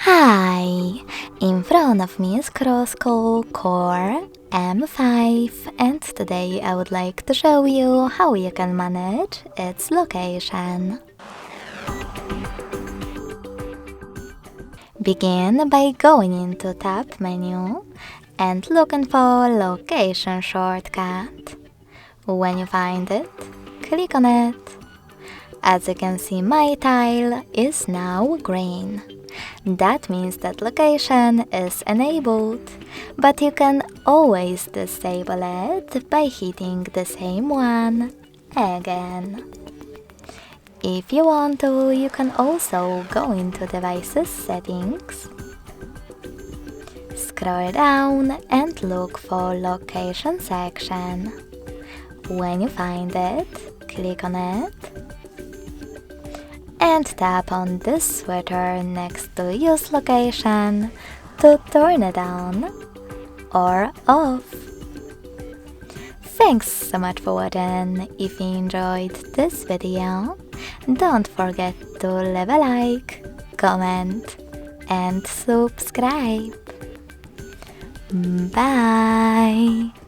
Hi! In front of me is CROSSCALL Core M5, and today I would like to show you how you can manage its location. Begin by going into Tab menu and looking for Location shortcut. When you find it, click on it. As you can see, my tile is now green. That means that location is enabled, but you can always disable it by hitting the same one again. If you want to, you can also go into Devices Settings, scroll down and look for Location section. When you find it, click on it and tap on this switcher next to Use Location to turn it on or off. Thanks so much for watching. If you enjoyed this video, don't forget to leave a like, comment and subscribe. Bye!